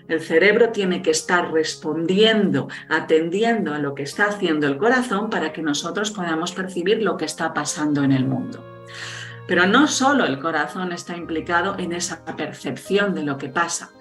El cerebro tiene que estar respondiendo, atendiendo a lo que está haciendo el corazón para que nosotros podamos percibir lo que está pasando en el mundo. Pero no solo el corazón está implicado en esa percepción de lo que pasa,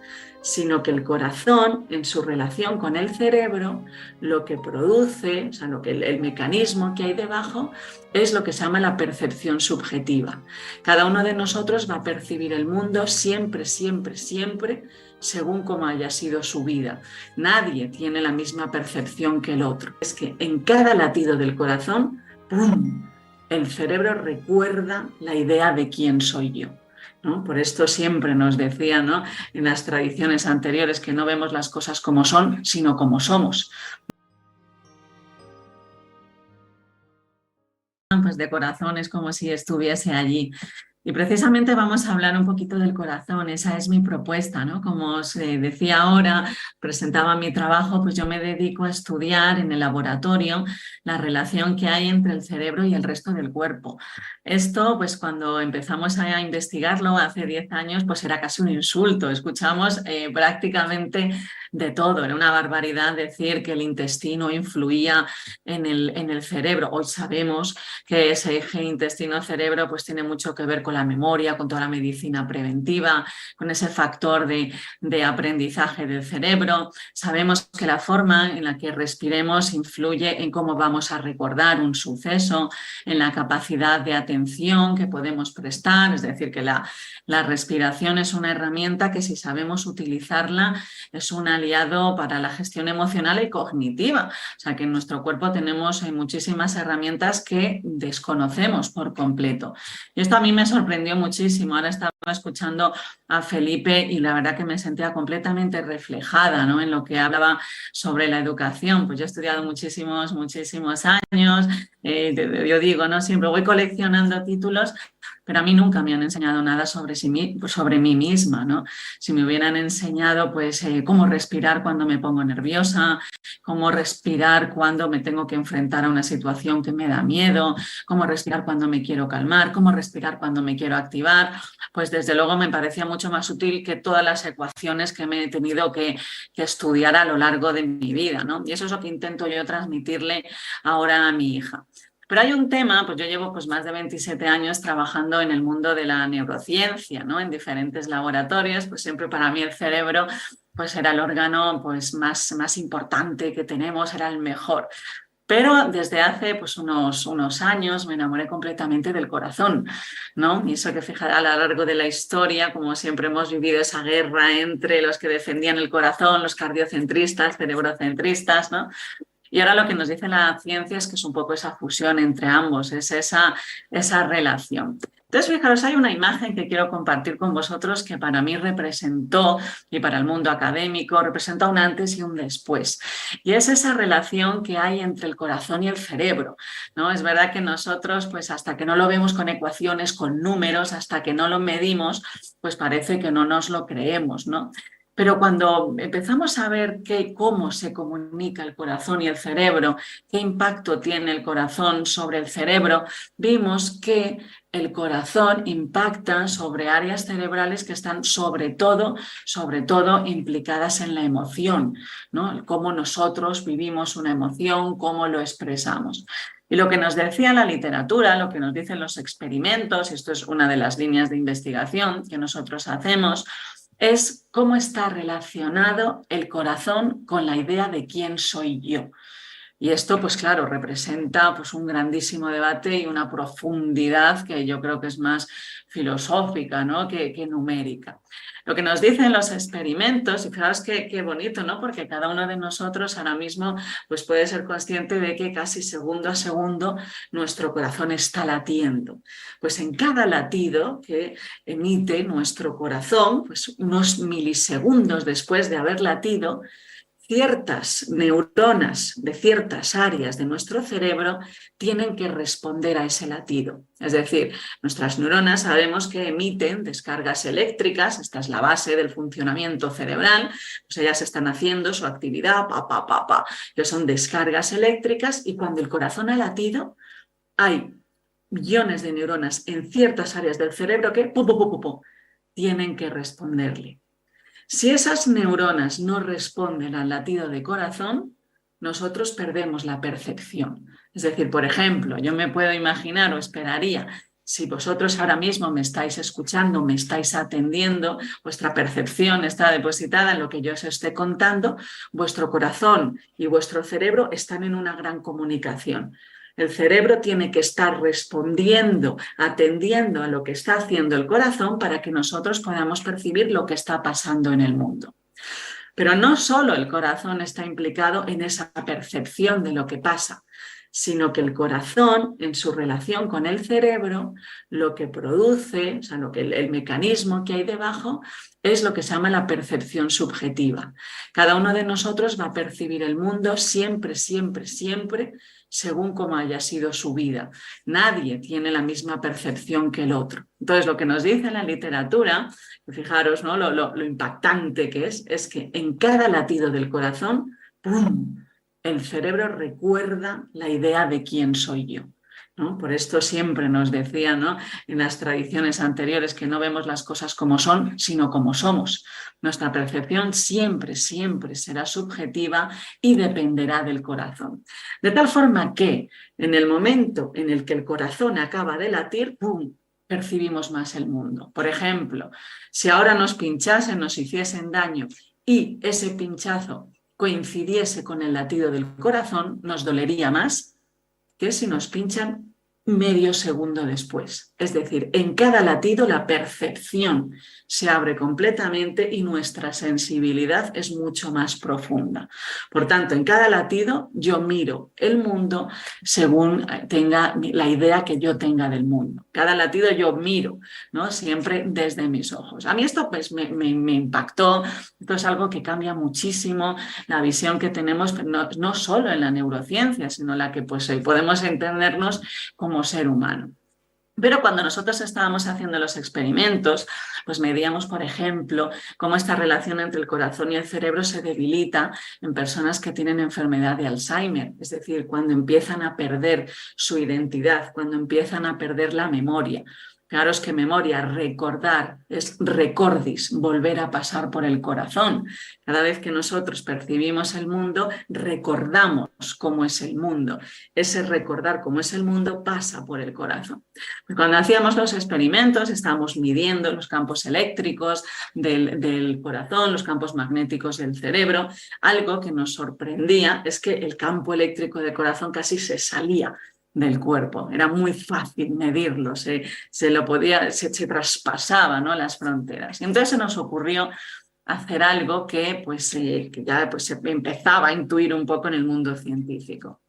sino que el corazón, en su relación con el cerebro, lo que produce, o sea, el mecanismo que hay debajo, es lo que se llama la percepción subjetiva. Cada uno de nosotros va a percibir el mundo siempre, siempre, siempre, según cómo haya sido su vida. Nadie tiene la misma percepción que el otro. Es que en cada latido del corazón, ¡pum!, el cerebro recuerda la idea de quién soy yo, ¿no? Por esto siempre nos decían, ¿no?, en las tradiciones anteriores, que no vemos las cosas como son, sino como somos. Pues de corazón es como si estuviese allí. Y precisamente vamos a hablar un poquito del corazón, esa es mi propuesta, ¿no? Como os decía ahora, presentaba mi trabajo, pues yo me dedico a estudiar en el laboratorio la relación que hay entre el cerebro y el resto del cuerpo. Esto, pues cuando empezamos a investigarlo hace 10 años, pues era casi un insulto, escuchamos prácticamente de todo, era una barbaridad decir que el intestino influía en el cerebro. Hoy sabemos que ese eje intestino-cerebro pues tiene mucho que ver con la memoria, con toda la medicina preventiva, con ese factor de aprendizaje del cerebro. Sabemos que la forma en la que respiremos influye en cómo vamos a recordar un suceso, en la capacidad de atención que podemos prestar, es decir, que la respiración es una herramienta que, si sabemos utilizarla, es un aliado para la gestión emocional y cognitiva. O sea, que en nuestro cuerpo tenemos muchísimas herramientas que desconocemos por completo. Y esto a mí me sorprendió muchísimo. Ahora estaba escuchando a Felipe y la verdad que me sentía completamente reflejada, ¿no?, en lo que hablaba sobre la educación. Pues yo he estudiado muchísimos años. Yo digo, ¿no?, siempre voy coleccionando títulos, pero a mí nunca me han enseñado nada sobre mí misma, ¿no? Si me hubieran enseñado pues cómo respirar cuando me pongo nerviosa, cómo respirar cuando me tengo que enfrentar a una situación que me da miedo, cómo respirar cuando me quiero calmar, cómo respirar cuando me quiero activar, pues desde luego me parecía mucho más útil que todas las ecuaciones que me he tenido que estudiar a lo largo de mi vida, ¿no? Y eso es lo que intento yo transmitirle ahora a mi hija. Pero hay un tema, pues yo llevo pues más de 27 años trabajando en el mundo de la neurociencia, ¿no?, en diferentes laboratorios. Pues siempre para mí el cerebro pues era el órgano pues más importante que tenemos, era el mejor. Pero desde hace pues unos años me enamoré completamente del corazón, ¿no? Y eso que, fijará, a lo largo de la historia, como siempre hemos vivido esa guerra entre los que defendían el corazón, los cardiocentristas, cerebrocentristas, ¿no? Y ahora lo que nos dice la ciencia es que es un poco esa fusión entre ambos, es esa relación. Entonces, fijaros, hay una imagen que quiero compartir con vosotros que para mí representó, y para el mundo académico, representa un antes y un después. Y es esa relación que hay entre el corazón y el cerebro, ¿no? Es verdad que nosotros, pues hasta que no lo vemos con ecuaciones, con números, hasta que no lo medimos, pues parece que no nos lo creemos, ¿no? Pero cuando empezamos a ver cómo se comunica el corazón y el cerebro, qué impacto tiene el corazón sobre el cerebro, vimos que el corazón impacta sobre áreas cerebrales que están sobre todo implicadas en la emoción, ¿no? Cómo nosotros vivimos una emoción, cómo lo expresamos. Y lo que nos decía la literatura, lo que nos dicen los experimentos, y esto es una de las líneas de investigación que nosotros hacemos, es cómo está relacionado el corazón con la idea de quién soy yo. Y esto, pues claro, representa pues, un grandísimo debate y una profundidad que yo creo que es más filosófica, ¿no?, que numérica. Lo que nos dicen los experimentos, y fijaos qué bonito, ¿no?, porque cada uno de nosotros ahora mismo pues, puede ser consciente de que casi segundo a segundo nuestro corazón está latiendo. Pues en cada latido que emite nuestro corazón, pues unos milisegundos después de haber latido, ciertas neuronas de ciertas áreas de nuestro cerebro tienen que responder a ese latido. Es decir, nuestras neuronas sabemos que emiten descargas eléctricas, esta es la base del funcionamiento cerebral, pues ellas están haciendo su actividad, que son descargas eléctricas, y cuando el corazón ha latido, hay millones de neuronas en ciertas áreas del cerebro que tienen que responderle. Si esas neuronas no responden al latido de corazón, nosotros perdemos la percepción. Es decir, por ejemplo, yo me puedo imaginar o esperaría, si vosotros ahora mismo me estáis escuchando, me estáis atendiendo, vuestra percepción está depositada en lo que yo os esté contando, vuestro corazón y vuestro cerebro están en una gran comunicación. El cerebro tiene que estar respondiendo, atendiendo a lo que está haciendo el corazón para que nosotros podamos percibir lo que está pasando en el mundo. Pero no solo el corazón está implicado en esa percepción de lo que pasa, sino que el corazón, en su relación con el cerebro, lo que produce, o sea, el mecanismo que hay debajo, es lo que se llama la percepción subjetiva. Cada uno de nosotros va a percibir el mundo siempre, siempre, siempre, según cómo haya sido su vida. Nadie tiene la misma percepción que el otro. Entonces, lo que nos dice la literatura, fijaros, ¿no? lo impactante que es que en cada latido del corazón, ¡pum!, el cerebro recuerda la idea de quién soy yo, ¿no? Por esto siempre nos decían, ¿no?, en las tradiciones anteriores, que no vemos las cosas como son, sino como somos. Nuestra percepción siempre, siempre será subjetiva y dependerá del corazón. De tal forma que en el momento en el que el corazón acaba de latir, ¡pum!, percibimos más el mundo. Por ejemplo, si ahora nos pinchasen, nos hiciesen daño y ese pinchazo coincidiese con el latido del corazón, nos dolería más que si nos pinchan medio segundo después. Es decir, en cada latido la percepción se abre completamente y nuestra sensibilidad es mucho más profunda. Por tanto, en cada latido yo miro el mundo según tenga la idea que yo tenga del mundo. Cada latido yo miro, ¿no?, siempre desde mis ojos. A mí esto pues me impactó. Esto es algo que cambia muchísimo la visión que tenemos, no solo en la neurociencia, sino la que pues podemos entendernos como ser humano. Pero cuando nosotros estábamos haciendo los experimentos, pues medíamos, por ejemplo, cómo esta relación entre el corazón y el cerebro se debilita en personas que tienen enfermedad de Alzheimer, es decir, cuando empiezan a perder su identidad, cuando empiezan a perder la memoria. Claro, es que memoria, recordar, es recordis, volver a pasar por el corazón. Cada vez que nosotros percibimos el mundo, recordamos cómo es el mundo. Ese recordar cómo es el mundo pasa por el corazón. Cuando hacíamos los experimentos, estábamos midiendo los campos eléctricos del corazón, los campos magnéticos del cerebro. Algo que nos sorprendía es que el campo eléctrico del corazón casi se salía del cuerpo. Era muy fácil medirlo, se traspasaba, ¿no?, las fronteras. Y entonces se nos ocurrió hacer algo que ya se empezaba a intuir un poco en el mundo científico.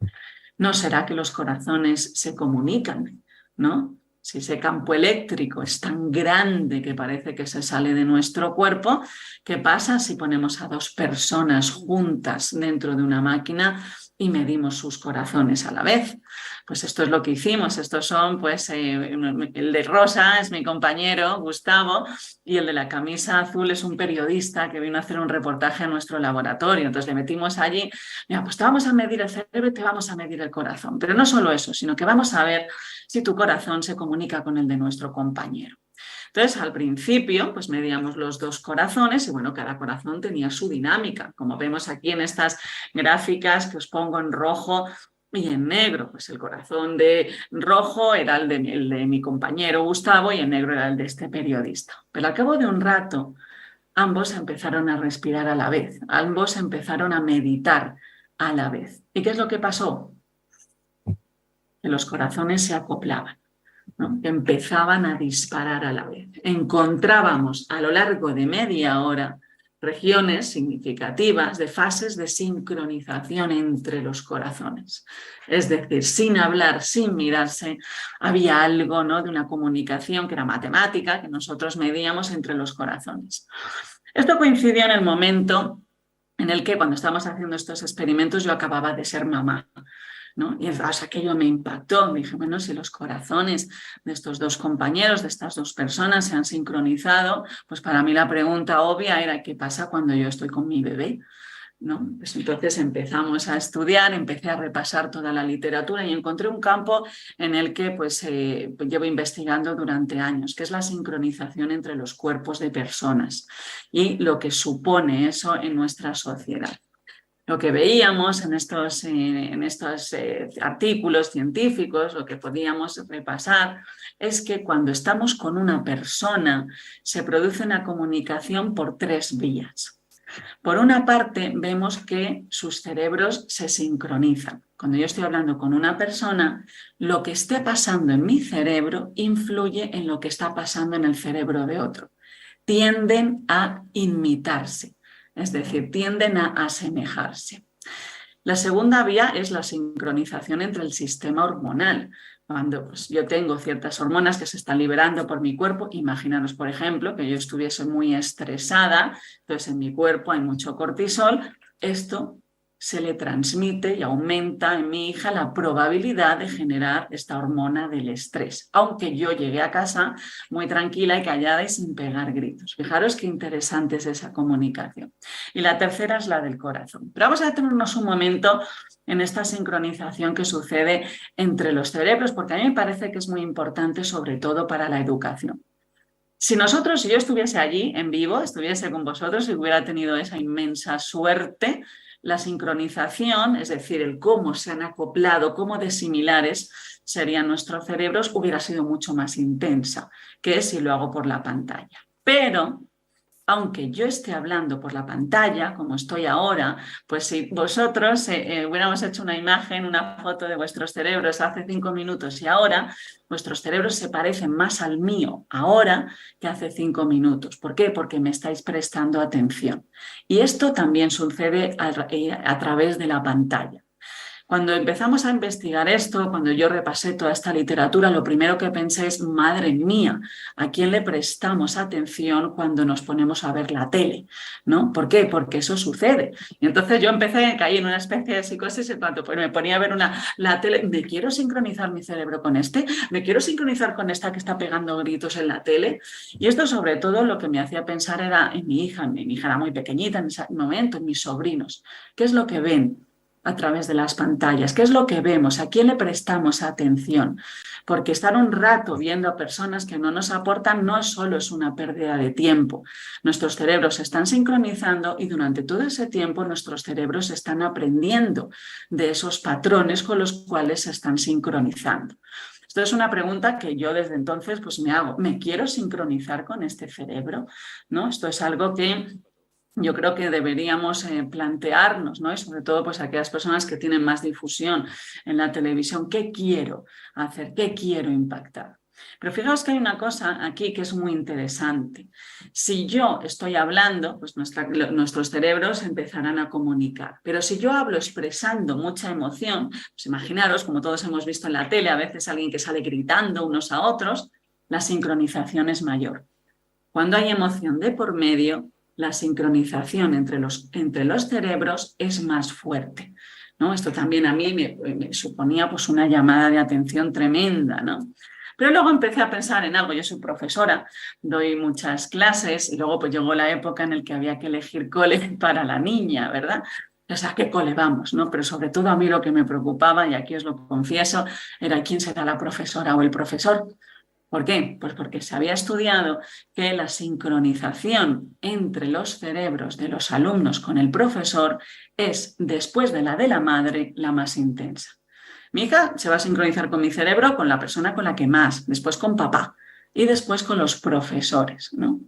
¿No será que los corazones se comunican, ¿no? Si ese campo eléctrico es tan grande que parece que se sale de nuestro cuerpo, ¿qué pasa si ponemos a dos personas juntas dentro de una máquina y medimos sus corazones a la vez? Pues esto es lo que hicimos. Estos son, el de rosa es mi compañero Gustavo y el de la camisa azul es un periodista que vino a hacer un reportaje a nuestro laboratorio. Entonces le metimos allí, mira, pues te vamos a medir el cerebro y te vamos a medir el corazón. Pero no solo eso, sino que vamos a ver si tu corazón se comunica con el de nuestro compañero. Entonces, al principio, pues medíamos los dos corazones y, bueno, cada corazón tenía su dinámica. Como vemos aquí en estas gráficas que os pongo en rojo y en negro, pues el corazón de rojo era el de mi compañero Gustavo y en negro era el de este periodista. Pero al cabo de un rato, ambos empezaron a respirar a la vez, ambos empezaron a meditar a la vez. ¿Y qué es lo que pasó? Que los corazones se acoplaban, ¿no?, que empezaban a disparar a la vez. Encontrábamos a lo largo de media hora regiones significativas de fases de sincronización entre los corazones. Es decir, sin hablar, sin mirarse, había algo, ¿no?, de una comunicación que era matemática, que nosotros medíamos entre los corazones. Esto coincidió en el momento en el que, cuando estábamos haciendo estos experimentos, yo acababa de ser mamá, ¿no? Y aquello me impactó. Me dije, bueno, si los corazones de estos dos compañeros, de estas dos personas se han sincronizado, pues para mí la pregunta obvia era, ¿qué pasa cuando yo estoy con mi bebé? ¿no? Pues entonces empezamos a estudiar, empecé a repasar toda la literatura y encontré un campo en el que pues, llevo investigando durante años, que es la sincronización entre los cuerpos de personas y lo que supone eso en nuestra sociedad. Lo que veíamos en estos artículos científicos, lo que podíamos repasar, es que cuando estamos con una persona se produce una comunicación por 3 vías. Por una parte, vemos que sus cerebros se sincronizan. Cuando yo estoy hablando con una persona, lo que esté pasando en mi cerebro influye en lo que está pasando en el cerebro de otro. Tienden a imitarse. Es decir, tienden a asemejarse. La segunda vía es la sincronización entre el sistema hormonal. Cuando pues, yo tengo ciertas hormonas que se están liberando por mi cuerpo, imaginaros, por ejemplo, que yo estuviese muy estresada, entonces en mi cuerpo hay mucho cortisol, esto se le transmite y aumenta en mi hija la probabilidad de generar esta hormona del estrés, aunque yo llegué a casa muy tranquila y callada y sin pegar gritos. Fijaros qué interesante es esa comunicación. Y la tercera es la del corazón. Pero vamos a detenernos un momento en esta sincronización que sucede entre los cerebros, porque a mí me parece que es muy importante, sobre todo para la educación. Si yo estuviese allí en vivo, estuviese con vosotros y hubiera tenido esa inmensa suerte, la sincronización, es decir, el cómo se han acoplado, cómo de similares serían nuestros cerebros, hubiera sido mucho más intensa que si lo hago por la pantalla. Pero aunque yo esté hablando por la pantalla, como estoy ahora, pues si vosotros hubiéramos hecho una imagen, una foto de vuestros cerebros hace 5 minutos y ahora, vuestros cerebros se parecen más al mío ahora que hace 5 minutos. ¿Por qué? Porque me estáis prestando atención. Y esto también sucede a través de la pantalla. Cuando empezamos a investigar esto, cuando yo repasé toda esta literatura, lo primero que pensé es, madre mía, ¿a quién le prestamos atención cuando nos ponemos a ver la tele? ¿No? ¿Por qué? Porque eso sucede. Y entonces yo caí en una especie de psicosis en cuanto pues me ponía a ver la tele, ¿me quiero sincronizar mi cerebro con este? ¿Me quiero sincronizar con esta que está pegando gritos en la tele? Y esto sobre todo lo que me hacía pensar era en mi hija era muy pequeñita en ese momento, en mis sobrinos. ¿Qué es lo que ven a través de las pantallas? ¿Qué es lo que vemos? ¿A quién le prestamos atención? Porque estar un rato viendo a personas que no nos aportan no solo es una pérdida de tiempo. Nuestros cerebros se están sincronizando y durante todo ese tiempo nuestros cerebros están aprendiendo de esos patrones con los cuales se están sincronizando. Esto es una pregunta que yo desde entonces pues me hago. ¿Me quiero sincronizar con este cerebro? ¿No? Esto es algo que yo creo que deberíamos plantearnos, ¿no? Y sobre todo pues aquellas personas que tienen más difusión en la televisión, ¿qué quiero hacer? ¿Qué quiero impactar? Pero fijaos que hay una cosa aquí que es muy interesante. Si yo estoy hablando, pues nuestros cerebros empezarán a comunicar. Pero si yo hablo expresando mucha emoción, pues imaginaros, como todos hemos visto en la tele, a veces alguien que sale gritando unos a otros, la sincronización es mayor. Cuando hay emoción de por medio, la sincronización entre los cerebros es más fuerte, ¿no? Esto también a mí me suponía pues, una llamada de atención tremenda, ¿no? Pero luego empecé a pensar en algo. Yo soy profesora, doy muchas clases y luego pues llegó la época en la que había que elegir cole para la niña, ¿verdad? O sea, ¿a qué cole vamos? ¿No? Pero sobre todo a mí lo que me preocupaba, y aquí os lo confieso, era quién será la profesora o el profesor. ¿Por qué? Pues porque se había estudiado que la sincronización entre los cerebros de los alumnos con el profesor es, después de la madre, la más intensa. Mi hija se va a sincronizar con mi cerebro con la persona con la que más, después con papá y después con los profesores, ¿no?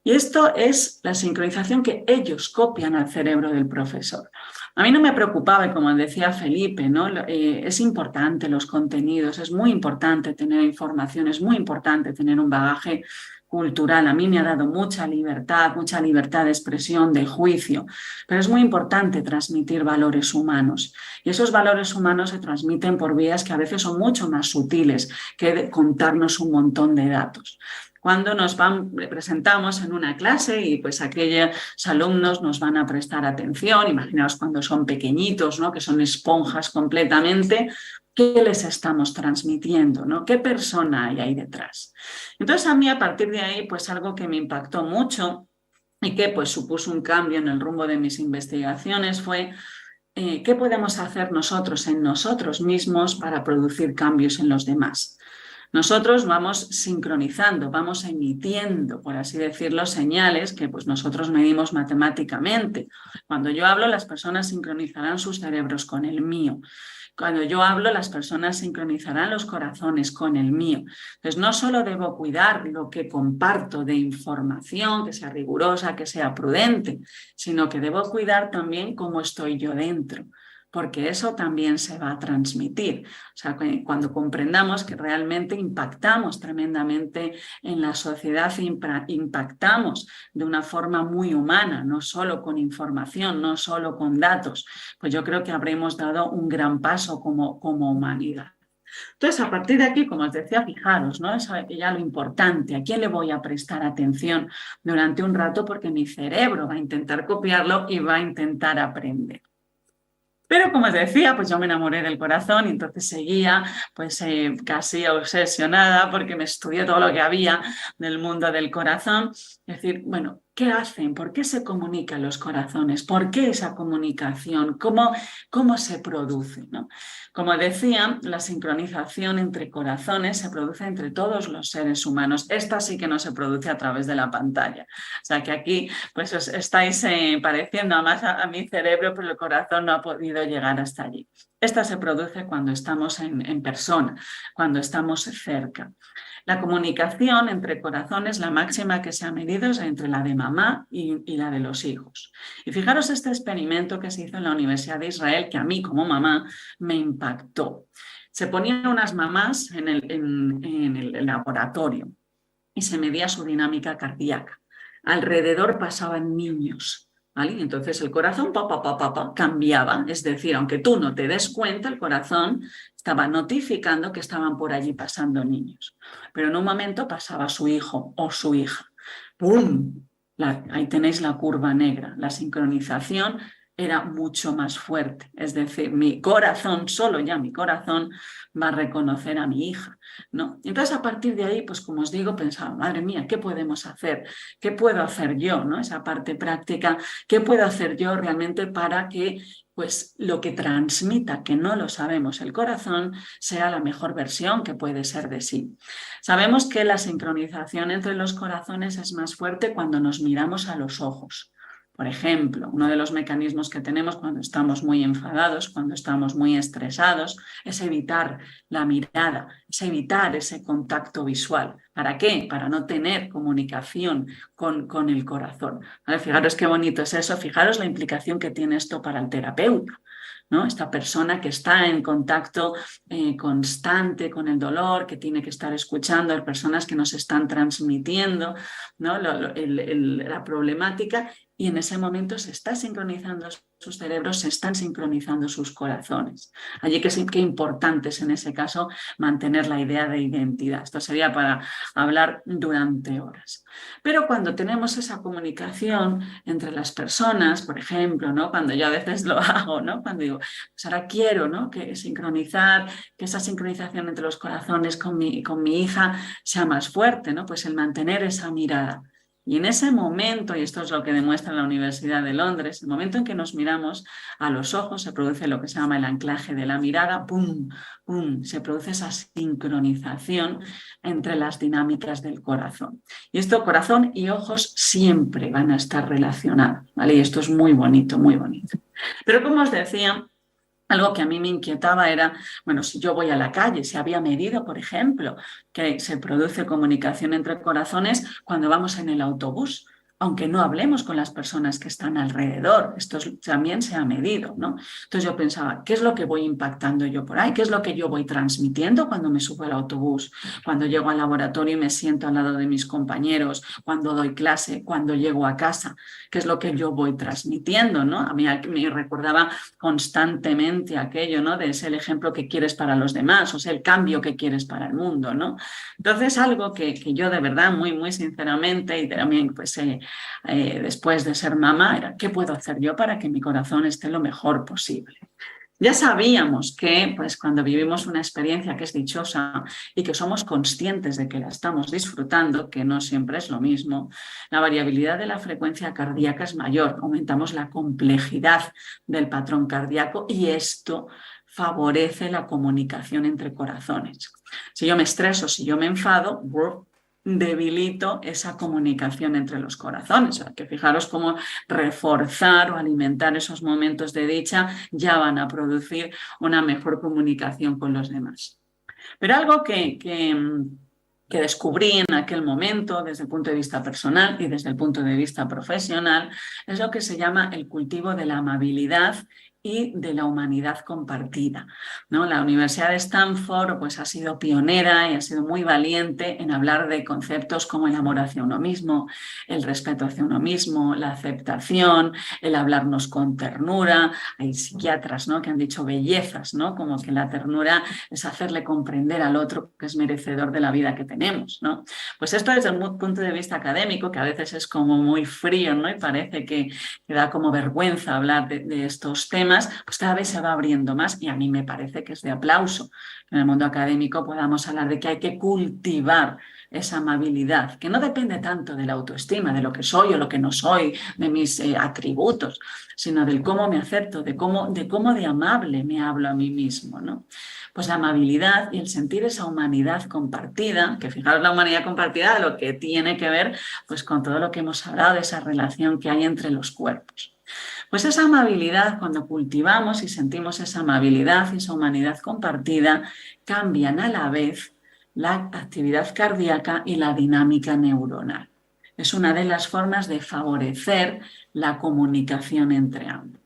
Y esto es la sincronización que ellos copian al cerebro del profesor. A mí no me preocupaba, y como decía Felipe, ¿no? Es importante los contenidos, es muy importante tener información, es muy importante tener un bagaje cultural. A mí me ha dado mucha libertad de expresión, de juicio, pero es muy importante transmitir valores humanos. Y esos valores humanos se transmiten por vías que a veces son mucho más sutiles que contarnos un montón de datos. Cuando nos presentamos en una clase y pues aquellos alumnos nos van a prestar atención, imaginaos cuando son pequeñitos, ¿no? Que son esponjas completamente, ¿qué les estamos transmitiendo? ¿No? ¿Qué persona hay ahí detrás? Entonces a mí a partir de ahí pues algo que me impactó mucho y que pues supuso un cambio en el rumbo de mis investigaciones fue ¿qué podemos hacer nosotros en nosotros mismos para producir cambios en los demás? Nosotros vamos sincronizando, vamos emitiendo, por así decirlo, señales que pues, nosotros medimos matemáticamente. Cuando yo hablo, las personas sincronizarán sus cerebros con el mío. Cuando yo hablo, las personas sincronizarán los corazones con el mío. Entonces, no solo debo cuidar lo que comparto de información, que sea rigurosa, que sea prudente, sino que debo cuidar también cómo estoy yo dentro, porque eso también se va a transmitir. O sea, cuando comprendamos que realmente impactamos tremendamente en la sociedad, impactamos de una forma muy humana, no solo con información, no solo con datos, pues yo creo que habremos dado un gran paso como humanidad. Entonces, a partir de aquí, como os decía, fijaros, ¿no? Eso ya lo importante, ¿a quién le voy a prestar atención durante un rato? Porque mi cerebro va a intentar copiarlo y va a intentar aprender. Pero como os decía, pues yo me enamoré del corazón y entonces seguía pues casi obsesionada porque me estudié todo lo que había del mundo del corazón. Es decir, bueno, ¿qué hacen? ¿Por qué se comunican los corazones? ¿Por qué esa comunicación? ¿Cómo se produce? ¿No? Como decía, la sincronización entre corazones se produce entre todos los seres humanos. Esta sí que no se produce a través de la pantalla. O sea que aquí pues os estáis pareciendo más a mi cerebro, pero el corazón no ha podido llegar hasta allí. Esta se produce cuando estamos en persona, cuando estamos cerca. La comunicación entre corazones, la máxima que se ha medido es entre la de mamá y la de los hijos. Y fijaros este experimento que se hizo en la Universidad de Israel, que a mí como mamá me impactó. Se ponían unas mamás en el laboratorio y se medía su dinámica cardíaca. Alrededor pasaban niños, ¿vale? Y entonces el corazón cambiaba, es decir, aunque tú no te des cuenta, el corazón estaba notificando que estaban por allí pasando niños. Pero en un momento pasaba su hijo o su hija. ¡Pum! Ahí tenéis la curva negra. La sincronización era mucho más fuerte. Es decir, mi corazón, solo ya mi corazón, va a reconocer a mi hija, ¿no? Entonces, a partir de ahí, pues como os digo, pensaba, madre mía, ¿qué podemos hacer? ¿Qué puedo hacer yo, ¿no? Esa parte práctica, ¿qué puedo hacer yo realmente para que pues lo que transmita, que no lo sabemos, el corazón, sea la mejor versión que puede ser de sí? Sabemos que la sincronización entre los corazones es más fuerte cuando nos miramos a los ojos. Por ejemplo, uno de los mecanismos que tenemos cuando estamos muy enfadados, cuando estamos muy estresados, es evitar la mirada, es evitar ese contacto visual. ¿Para qué? Para no tener comunicación con el corazón. ¿Vale? Fijaros qué bonito es eso, fijaros la implicación que tiene esto para el terapeuta, ¿no? Esta persona que está en contacto constante con el dolor, que tiene que estar escuchando a personas que nos están transmitiendo, ¿no? La problemática, y en ese momento se está sincronizando sus cerebros, se están sincronizando sus corazones. Allí que importante es en ese caso mantener la idea de identidad. Esto sería para hablar durante horas. Pero cuando tenemos esa comunicación entre las personas, por ejemplo, ¿no? Cuando yo a veces lo hago, ¿no? Cuando digo, pues ahora quiero, ¿no? Que sincronizar, que esa sincronización entre los corazones con mi hija sea más fuerte, ¿no? Pues el mantener esa mirada. Y en ese momento, y esto es lo que demuestra la Universidad de Londres, el momento en que nos miramos a los ojos, se produce lo que se llama el anclaje de la mirada, ¡pum! ¡Pum! Se produce esa sincronización entre las dinámicas del corazón. Y esto, corazón y ojos, siempre van a estar relacionados, ¿vale? Y esto es muy bonito, muy bonito. Pero como os decía, algo que a mí me inquietaba era, bueno, si yo voy a la calle, se había medido, por ejemplo, que se produce comunicación entre corazones cuando vamos en el autobús, aunque no hablemos con las personas que están alrededor. Esto también se ha medido, ¿no? Entonces yo pensaba, ¿qué es lo que voy impactando yo por ahí? ¿Qué es lo que yo voy transmitiendo cuando me subo al autobús? Cuando llego al laboratorio y me siento al lado de mis compañeros, cuando doy clase, cuando llego a casa. ¿Qué es lo que yo voy transmitiendo, ¿no? A mí me recordaba constantemente aquello, ¿no? De ser el ejemplo que quieres para los demás, o sea, el cambio que quieres para el mundo, ¿no? Entonces, algo que yo de verdad, muy, muy sinceramente, y también pues después de ser mamá, era ¿qué puedo hacer yo para que mi corazón esté lo mejor posible? Ya sabíamos que pues, cuando vivimos una experiencia que es dichosa y que somos conscientes de que la estamos disfrutando, que no siempre es lo mismo, la variabilidad de la frecuencia cardíaca es mayor, aumentamos la complejidad del patrón cardíaco y esto favorece la comunicación entre corazones. Si yo me estreso, si yo me enfado, debilito esa comunicación entre los corazones. O sea, que fijaros cómo reforzar o alimentar esos momentos de dicha ya van a producir una mejor comunicación con los demás. Pero algo que descubrí en aquel momento desde el punto de vista personal y desde el punto de vista profesional es lo que se llama el cultivo de la amabilidad y de la humanidad compartida, ¿no? La Universidad de Stanford pues, ha sido pionera y ha sido muy valiente en hablar de conceptos como el amor hacia uno mismo, el respeto hacia uno mismo, la aceptación, el hablarnos con ternura. Hay psiquiatras, ¿no?, que han dicho bellezas, ¿no?, como que la ternura es hacerle comprender al otro que es merecedor de la vida que tenemos, ¿no? Pues esto desde un punto de vista académico, que a veces es como muy frío, ¿no?, y parece que da como vergüenza hablar de estos temas, pues cada vez se va abriendo más y a mí me parece que es de aplauso que en el mundo académico podamos hablar de que hay que cultivar esa amabilidad, que no depende tanto de la autoestima, de lo que soy o lo que no soy, de mis atributos, sino del cómo me acepto, de cómo de amable me hablo a mí mismo, ¿no? Pues la amabilidad y el sentir esa humanidad compartida, que fijaros la humanidad compartida lo que tiene que ver pues con todo lo que hemos hablado de esa relación que hay entre los cuerpos. Pues esa amabilidad, cuando cultivamos y sentimos esa amabilidad y esa humanidad compartida, cambian a la vez la actividad cardíaca y la dinámica neuronal. Es una de las formas de favorecer la comunicación entre ambos.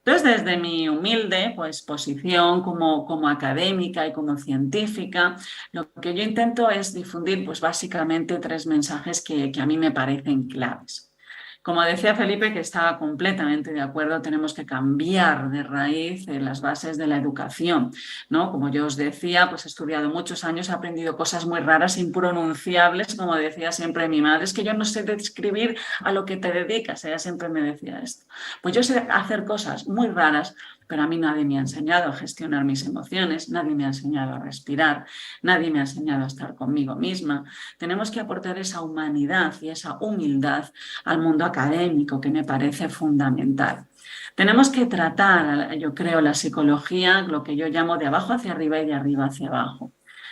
Entonces, desde mi humilde pues, posición como académica y como científica, lo que yo intento es difundir pues, básicamente 3 mensajes que a mí me parecen claves. Como decía Felipe, que estaba completamente de acuerdo, tenemos que cambiar de raíz las bases de la educación, ¿no? Como yo os decía, pues he estudiado muchos años, he aprendido cosas muy raras, impronunciables, como decía siempre mi madre, es que yo no sé describir a lo que te dedicas, ella siempre me decía esto. Pues yo sé hacer cosas muy raras, pero a mí nadie me ha enseñado a gestionar mis emociones, nadie me ha enseñado a respirar, nadie me ha enseñado a estar conmigo misma. Tenemos que aportar esa humanidad y esa humildad al mundo académico, que me parece fundamental. Tenemos que tratar, yo creo, la psicología, lo que yo llamo de abajo hacia arriba y de arriba hacia abajo.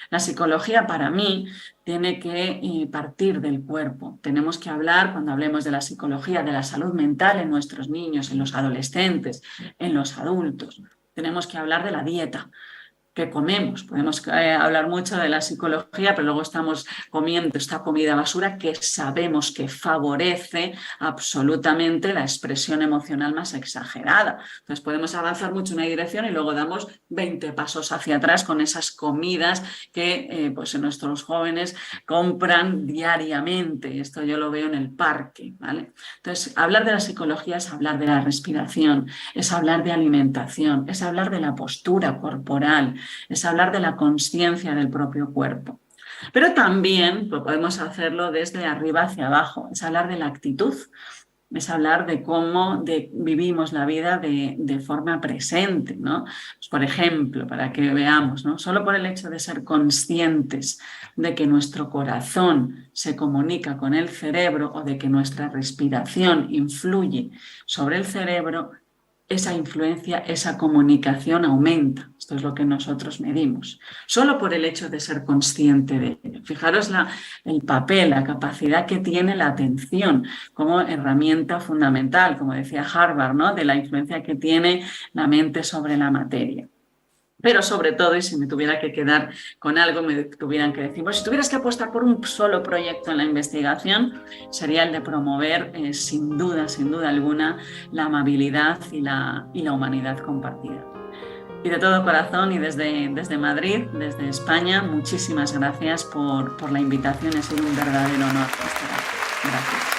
La psicología para mí tiene que partir del cuerpo. Tenemos que hablar, cuando hablemos de la psicología, de la salud mental en nuestros niños, en los adolescentes, en los adultos. Tenemos que hablar de la dieta que comemos. Podemos hablar mucho de la psicología, pero luego estamos comiendo esta comida basura que sabemos que favorece absolutamente la expresión emocional más exagerada. Entonces podemos avanzar mucho en una dirección y luego damos 20 pasos hacia atrás con esas comidas que pues nuestros jóvenes compran diariamente. Esto yo lo veo en el parque, ¿vale? Entonces, hablar de la psicología es hablar de la respiración, es hablar de alimentación, es hablar de la postura corporal, es hablar de la consciencia del propio cuerpo. Pero también podemos hacerlo desde arriba hacia abajo, es hablar de la actitud, es hablar de cómo vivimos la vida de forma presente, ¿no? Pues, por ejemplo, para que veamos, ¿no? Solo por el hecho de ser conscientes de que nuestro corazón se comunica con el cerebro o de que nuestra respiración influye sobre el cerebro, esa influencia, esa comunicación aumenta. Esto es lo que nosotros medimos, solo por el hecho de ser consciente de ello. Fijaros el papel, la capacidad que tiene la atención como herramienta fundamental, como decía Harvard, ¿no?, de la influencia que tiene la mente sobre la materia. Pero sobre todo, y si me tuviera que quedar con algo, me tuvieran que decir, pues si tuvieras que apostar por un solo proyecto en la investigación, sería el de promover, sin duda alguna, la amabilidad y la humanidad compartida. Y de todo corazón y desde Madrid, desde España, muchísimas gracias por la invitación. Ha sido un verdadero honor estar aquí. Gracias.